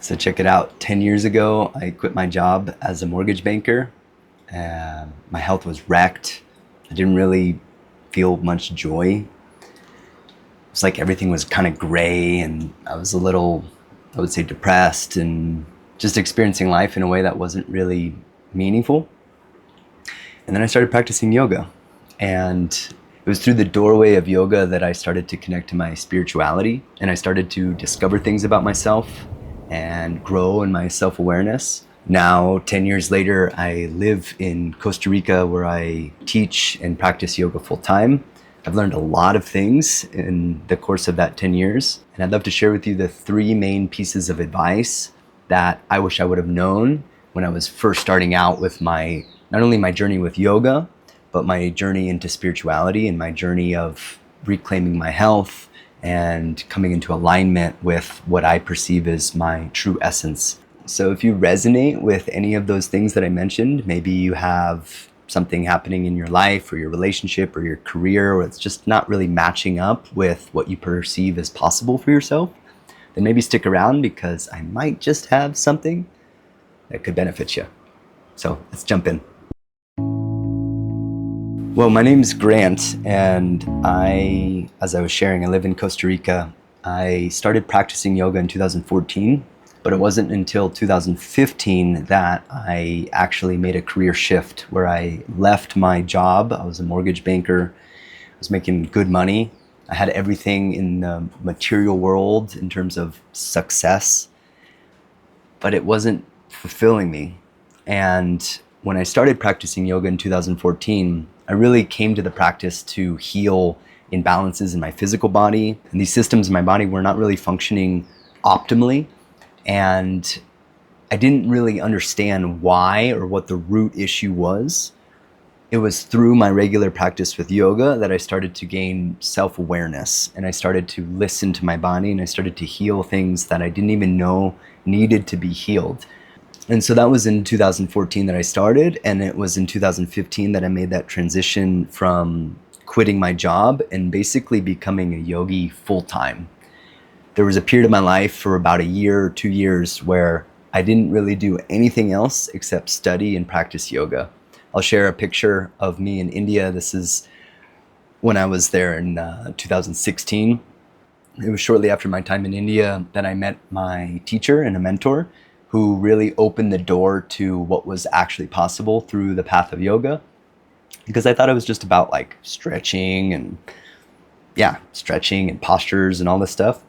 So check it out. 10 years ago, I quit my job as a mortgage banker. My health was wrecked. I didn't really feel much joy. It's like everything was kind of gray and I was a little, I would say, depressed and just experiencing life in a way that wasn't really meaningful. And then I started practicing yoga. And it was through the doorway of yoga that I started to connect to my spirituality, and I started to discover things about myself and grow in my self-awareness. Now, 10 years later, I live in Costa Rica where I teach and practice yoga full time. I've learned a lot of things in the course of that 10 years, and I'd love to share with you the three main pieces of advice that I wish I would have known when I was first starting out with not only my journey with yoga, but my journey into spirituality and my journey of reclaiming my health and coming into alignment with what I perceive as my true essence. So if you resonate with any of those things that I mentioned, maybe you have something happening in your life or your relationship or your career, or it's just not really matching up with what you perceive as possible for yourself, then maybe stick around because I might just have something that could benefit you. So let's jump in. Well, my name is Grant, and as I was sharing, I live in Costa Rica. I started practicing yoga in 2014, but it wasn't until 2015 that I actually made a career shift where I left my job. I was a mortgage banker. I was making good money. I had everything in the material world in terms of success, but it wasn't fulfilling me. And when I started practicing yoga in 2014, I really came to the practice to heal imbalances in my physical body. And these systems in my body were not really functioning optimally. And I didn't really understand why or what the root issue was. It was through my regular practice with yoga that I started to gain self-awareness, and I started to listen to my body, and I started to heal things that I didn't even know needed to be healed. And so that was in 2014 that I started, and it was in 2015 that I made that transition from quitting my job and basically becoming a yogi full-time. There was a period of my life for about a year or 2 years where I didn't really do anything else except study and practice yoga. I'll share a picture of me in India. This is when I was there in 2016. It was shortly after my time in India that I met my teacher and a mentor who really opened the door to what was actually possible through the path of yoga. Because I thought it was just about like stretching and postures and all this stuff.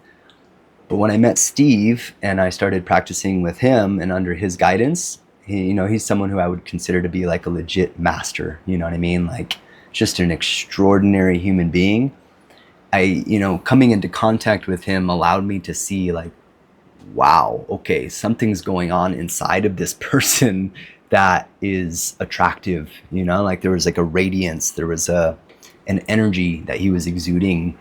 But when I met Steve and I started practicing with him and under his guidance, he's someone who I would consider to be like a legit master. You know what I mean? Like just an extraordinary human being. Coming into contact with him allowed me to see like, wow, okay, something's going on inside of this person that is attractive, like there was like a radiance, there was an energy that he was exuding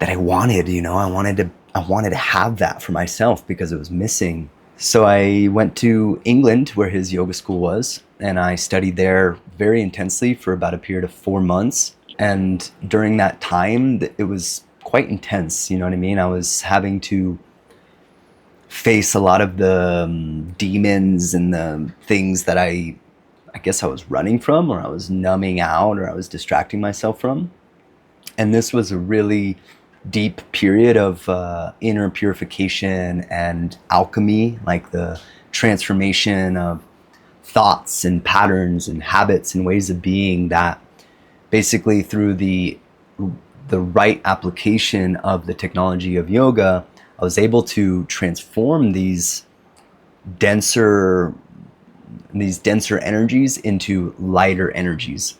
that I wanted, I wanted to have that for myself because it was missing. So I went to England where his yoga school was, and I studied there very intensely for about a period of 4 months. And during that time, it was quite intense, you know what I mean? I was having to face a lot of the demons and the things that I guess I was running from, or I was numbing out, or I was distracting myself from. And this was a really deep period of inner purification and alchemy, like the transformation of thoughts and patterns and habits and ways of being that basically through the right application of the technology of yoga, I was able to transform these denser energies into lighter energies.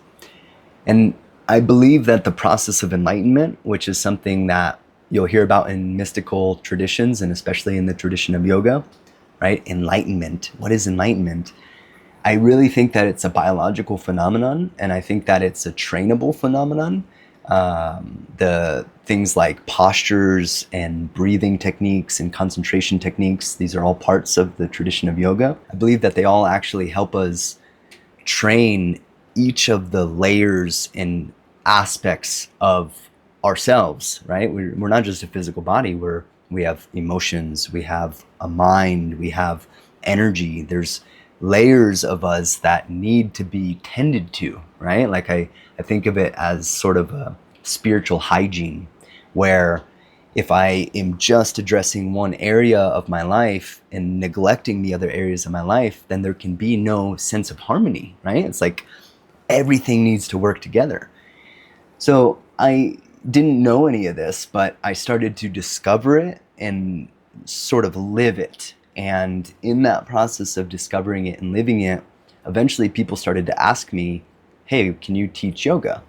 And I believe that the process of enlightenment, which is something that you'll hear about in mystical traditions and especially in the tradition of yoga, right? Enlightenment. What is enlightenment? I really think that it's a biological phenomenon, and I think that it's a trainable phenomenon. The things like postures and breathing techniques and concentration techniques, these are all parts of the tradition of yoga. I believe that they all actually help us train each of the layers and aspects of ourselves, right? We're not just a physical body, we're we have emotions, we have a mind, we have energy. There's layers of us that need to be tended to, right? Like I think of it as sort of a spiritual hygiene, where if I am just addressing one area of my life and neglecting the other areas of my life, then there can be no sense of harmony, right? It's like everything needs to work together. So I didn't know any of this, but I started to discover it and sort of live it. And in that process of discovering it and living it, eventually people started to ask me, hey, can you teach yoga?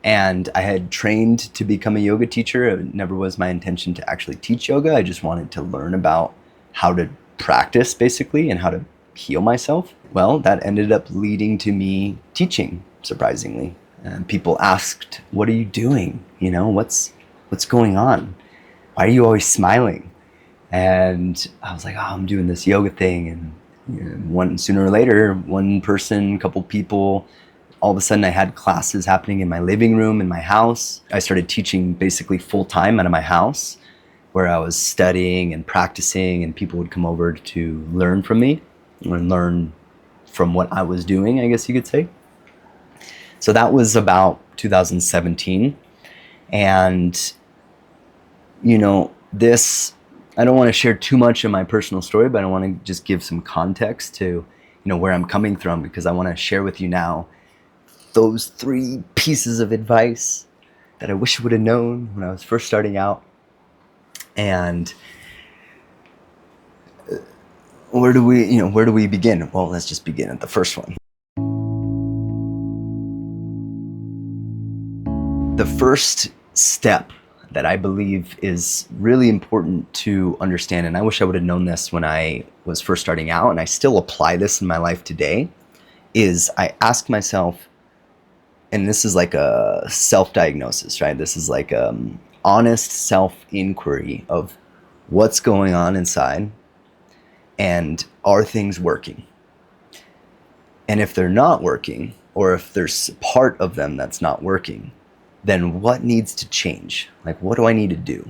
And I had trained to become a yoga teacher. It never was my intention to actually teach yoga. I just wanted to learn about how to practice, basically, and how to heal myself. Well, that ended up leading to me teaching, surprisingly. And people asked, what are you doing? You know, what's going on? Why are you always smiling? And I was like, oh, I'm doing this yoga thing. And sooner or later, one person, couple people, all of a sudden I had classes happening in my living room, in my house. I started teaching basically full time out of my house, where I was studying and practicing, and people would come over to learn from me and learn from what I was doing, I guess you could say. So that was about 2017. And, you know, I don't want to share too much of my personal story, but I want to just give some context to, you know, where I'm coming from, because I want to share with you now those 3 pieces of advice that I wish I would have known when I was first starting out. And where do we begin? Well, let's just begin at the first one. The first step that I believe is really important to understand, and I wish I would have known this when I was first starting out, and I still apply this in my life today, is I ask myself, and this is like a self-diagnosis, right? This is like honest self-inquiry of what's going on inside, and are things working? And if they're not working, or if there's part of them that's not working, then what needs to change? Like, what do I need to do?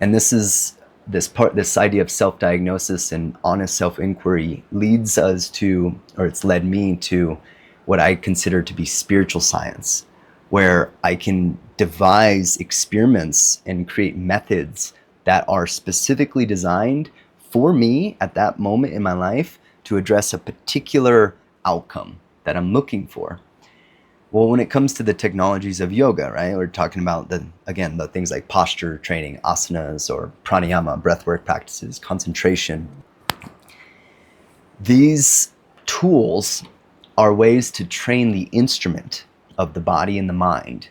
And this idea of self-diagnosis and honest self-inquiry leads us to, or it's led me to, what I consider to be spiritual science, where I can devise experiments and create methods that are specifically designed for me at that moment in my life to address a particular outcome that I'm looking for. Well, when it comes to the technologies of yoga, right, we're talking about the things like posture training, asanas, or pranayama, breathwork practices, concentration. These tools are ways to train the instrument of the body and the mind,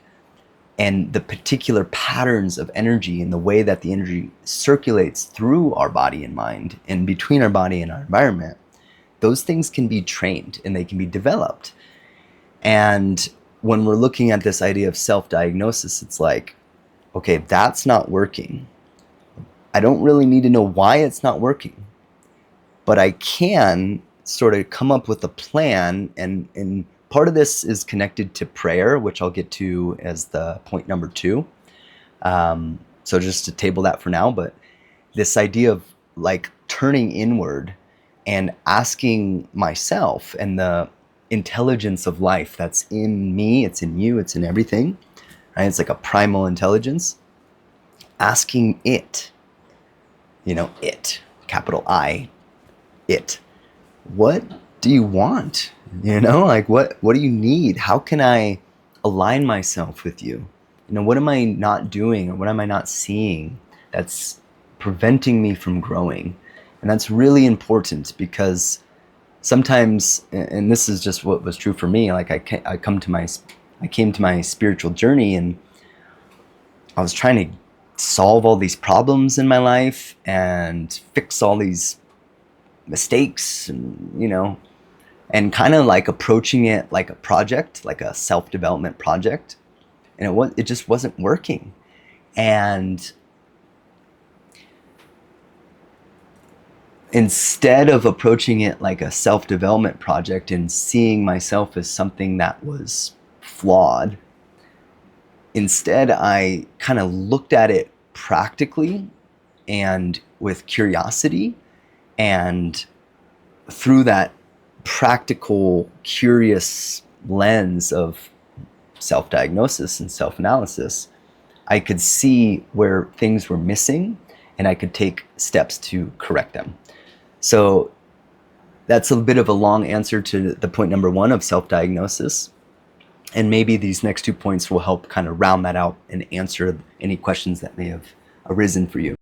and the particular patterns of energy and the way that the energy circulates through our body and mind and between our body and our environment. Those things can be trained and they can be developed. And when we're looking at this idea of self-diagnosis, it's like, okay, that's not working. I don't really need to know why it's not working, but I can sort of come up with a plan. And part of this is connected to prayer, which I'll get to as the point number 2. So just to table that for now, but this idea of like turning inward and asking myself and the intelligence of life that's in me, it's in you, it's in everything, right? It's like a primal intelligence. Asking it, it, capital I, it. What do you want? Like what do you need? How can I align myself with you? What am I not doing, or what am I not seeing that's preventing me from growing? And that's really important, because sometimes, and this is just what was true for me, like I came to my spiritual journey, and I was trying to solve all these problems in my life and fix all these mistakes, and kind of like approaching it like a project, like a self-development project, and it just wasn't working. And instead of approaching it like a self-development project and seeing myself as something that was flawed, instead I kind of looked at it practically and with curiosity, and through that practical, curious lens of self-diagnosis and self-analysis, I could see where things were missing and I could take steps to correct them. So that's a bit of a long answer to the point number one of self-diagnosis. And maybe these next 2 points will help kind of round that out and answer any questions that may have arisen for you.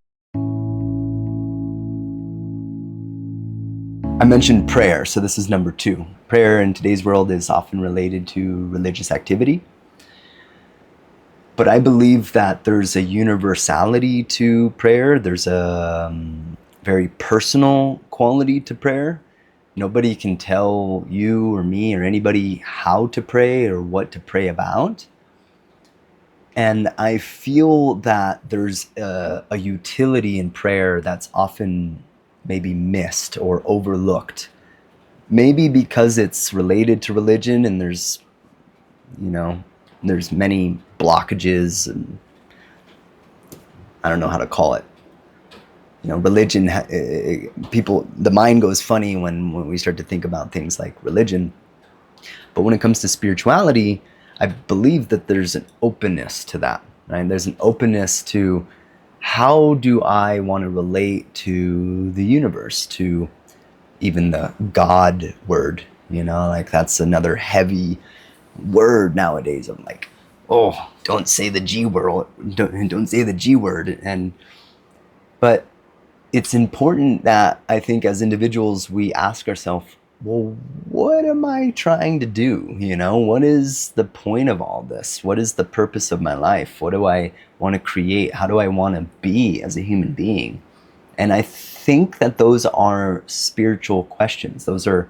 I mentioned prayer, so this is number 2. Prayer in today's world is often related to religious activity. But I believe that there's a universality to prayer. There's a very personal quality to prayer. Nobody can tell you or me or anybody how to pray or what to pray about. And I feel that there's a utility in prayer that's often maybe missed or overlooked. Maybe because it's related to religion and there's many blockages and I don't know how to call it. Religion, people, the mind goes funny when we start to think about things like religion. But when it comes to spirituality, I believe that there's an openness to that, right? There's an openness to how do I want to relate to the universe, to even the God word, like that's another heavy word nowadays. I'm like, oh, don't say the G word, don't say the G word. But it's important that I think as individuals, we ask ourselves, well, what am I trying to do? What is the point of all this? What is the purpose of my life? What do I want to create? How do I want to be as a human being? And I think that those are spiritual questions. Those are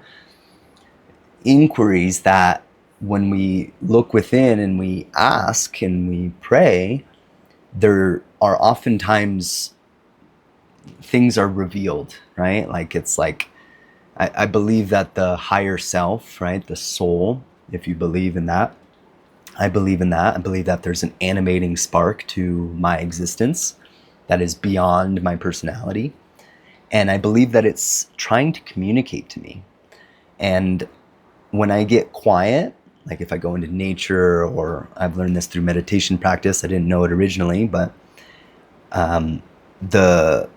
inquiries that when we look within and we ask and we pray, there are oftentimes things are revealed, right? I believe that the higher self, right, the soul, if you believe in that, I believe in that. I believe that there's an animating spark to my existence that is beyond my personality. And I believe that it's trying to communicate to me. And when I get quiet, like if I go into nature, or I've learned this through meditation practice, I didn't know it originally, but the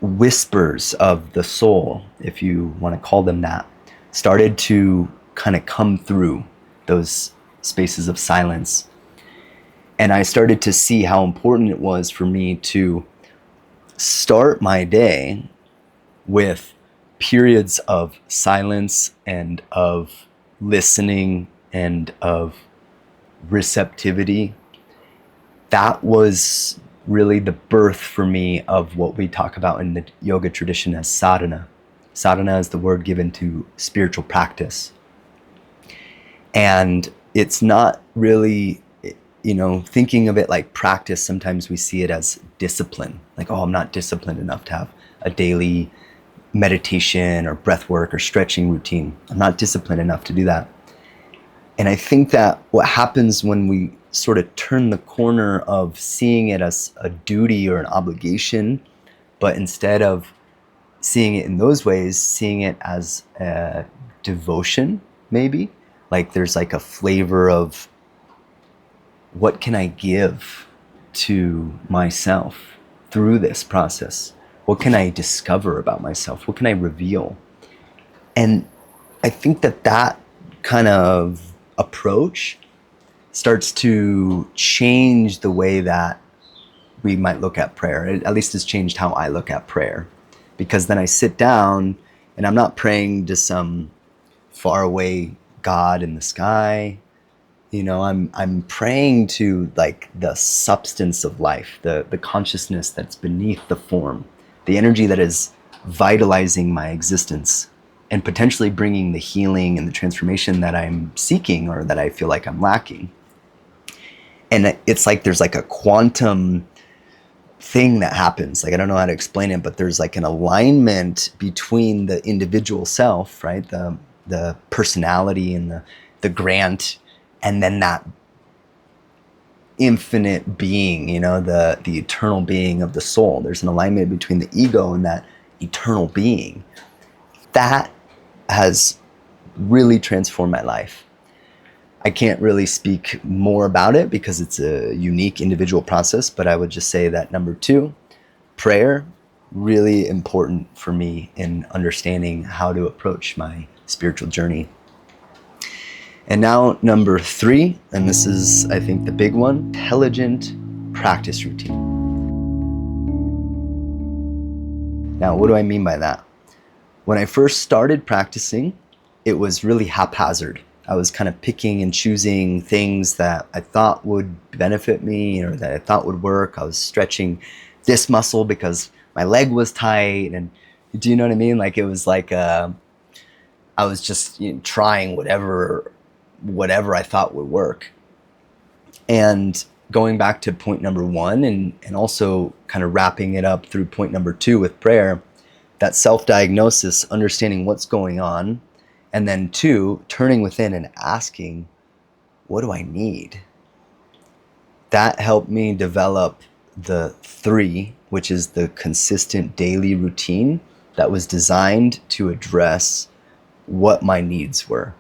whispers of the soul, if you want to call them that, started to kind of come through those spaces of silence. And I started to see how important it was for me to start my day with periods of silence and of listening and of receptivity. That was really the birth for me of what we talk about in the yoga tradition as sadhana. Sadhana is the word given to spiritual practice. And it's not really, thinking of it like practice, sometimes we see it as discipline. Like, oh, I'm not disciplined enough to have a daily meditation or breath work or stretching routine. I'm not disciplined enough to do that. And I think that what happens when we sort of turn the corner of seeing it as a duty or an obligation, but instead of seeing it in those ways, seeing it as a devotion, maybe, like there's like a flavor of what can I give to myself through this process? What can I discover about myself? What can I reveal? And I think that kind of approach starts to change the way that we might look at prayer. It at least has changed how I look at prayer. Because then I sit down and I'm not praying to some faraway God in the sky. I'm praying to like the substance of life, the consciousness that's beneath the form, the energy that is vitalizing my existence and potentially bringing the healing and the transformation that I'm seeking or that I feel like I'm lacking. And it's like there's like a quantum thing that happens. Like, I don't know how to explain it, but there's like an alignment between the individual self, right? The personality and the grant, and then that infinite being, the eternal being of the soul. There's an alignment between the ego and that eternal being. That has really transformed my life. I can't really speak more about it because it's a unique individual process, but I would just say that number 2, prayer, really important for me in understanding how to approach my spiritual journey. And now number 3, and this is, I think, the big one, intelligent practice routine. Now, what do I mean by that? When I first started practicing, it was really haphazard. I was kind of picking and choosing things that I thought would benefit me or that I thought would work. I was stretching this muscle because my leg was tight. And do you know what I mean? Like it was like I was just trying whatever I thought would work. And going back to point number 1 and also kind of wrapping it up through point number 2 with prayer, that self-diagnosis, understanding what's going on, and then 2, turning within and asking, what do I need? That helped me develop the 3, which is the consistent daily routine that was designed to address what my needs were.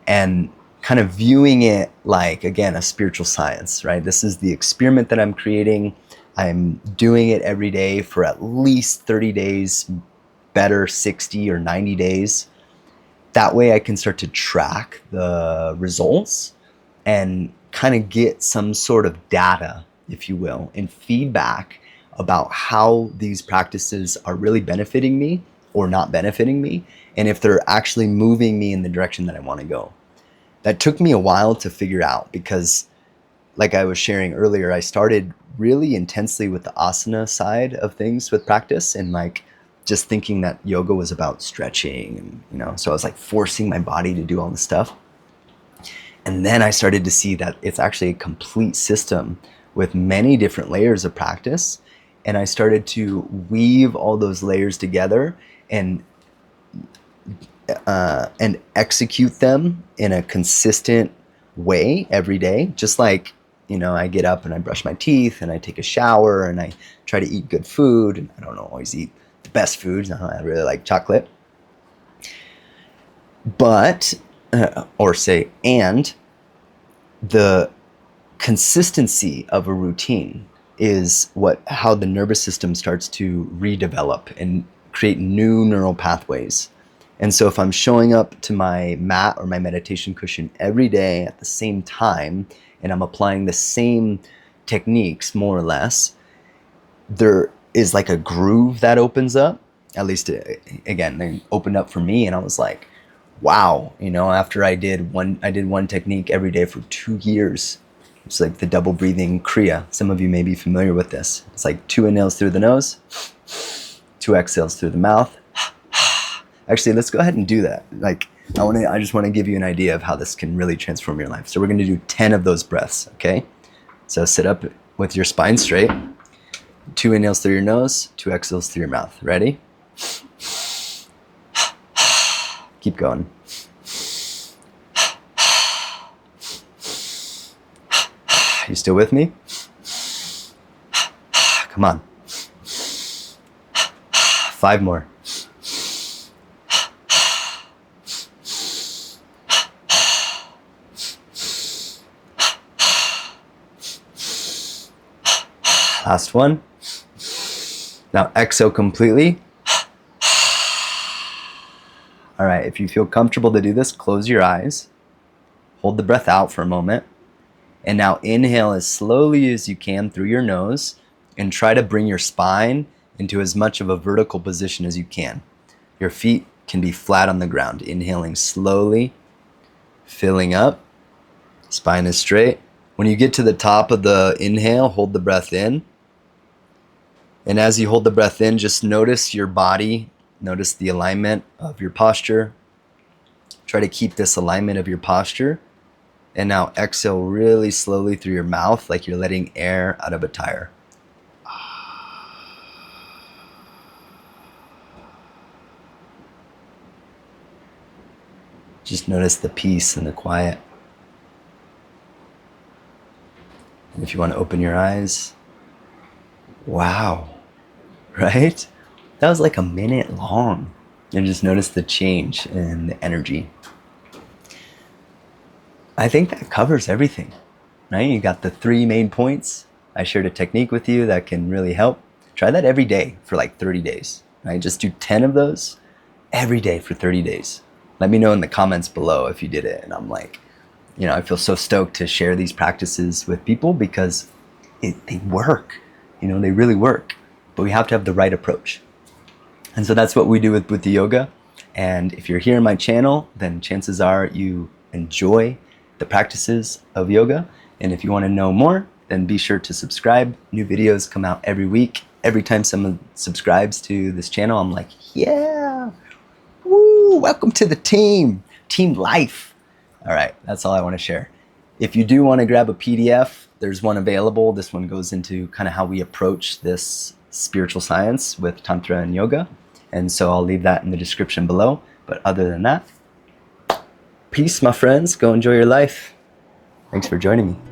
And kind of viewing it like, again, a spiritual science, right? This is the experiment that I'm creating. I'm doing it every day for at least 30 days, better 60 or 90 days. That way I can start to track the results and kind of get some sort of data, if you will, and feedback about how these practices are really benefiting me or not benefiting me, and if they're actually moving me in the direction that I want to go. That took me a while to figure out because, like I was sharing earlier, I started really intensely with the asana side of things with practice and like just thinking that yoga was about stretching and, so I was like forcing my body to do all this stuff. And then I started to see that it's actually a complete system with many different layers of practice. And I started to weave all those layers together and execute them in a consistent way every day. Just like, I get up and I brush my teeth and I take a shower and I try to eat good food. And I don't always eat the best food. I really like chocolate. But, and the consistency of a routine is how the nervous system starts to redevelop and create new neural pathways. And so if I'm showing up to my mat or my meditation cushion every day at the same time, and I'm applying the same techniques more or less, there is like a groove that opens up. At least, again, they opened up for me, and I was like, wow, after I did one technique every day for 2 years. It's like the double breathing Kriya. Some of you may be familiar with this. It's like 2 inhales through the nose, 2 exhales through the mouth. Actually, let's go ahead and do that. I just want to give you an idea of how this can really transform your life. So we're going to do 10 of those breaths, okay? So sit up with your spine straight. 2 inhales through your nose, 2 exhales through your mouth. Ready? Keep going. You still with me? Come on. 5 more. Last one. Now exhale completely. All right, if you feel comfortable to do this, close your eyes. Hold the breath out for a moment. And now inhale as slowly as you can through your nose and try to bring your spine into as much of a vertical position as you can. Your feet can be flat on the ground. Inhaling slowly, filling up. Spine is straight. When you get to the top of the inhale, hold the breath in. And as you hold the breath in, just notice your body. Notice the alignment of your posture. Try to keep this alignment of your posture. And now exhale really slowly through your mouth like you're letting air out of a tire. Just notice the peace and the quiet. And If you want to open your eyes, wow, right? That was like a minute long. And just notice the change in the energy. I think that covers everything, right? You got the 3 main points. I shared a technique with you that can really help. Try that every day for like 30 days, right? Just do 10 of those every day for 30 days. Let me know in the comments below if you did it. And I'm like, I feel so stoked to share these practices with people because they work, they really work, but we have to have the right approach. And so that's what we do with Bhuta Yoga. And if you're here on my channel, then chances are you enjoy the practices of yoga. And if you want to know more, then be sure to subscribe. New videos come out every week. Every time someone subscribes to this channel, I'm like, yeah, woo, welcome to the team life. All right, that's all I want to share. If you do want to grab a PDF, there's one available. This one goes into kind of how we approach this spiritual science with Tantra and Yoga. And so I'll leave that in the description below. But other than that, peace, my friends. Go enjoy your life. Thanks for joining me.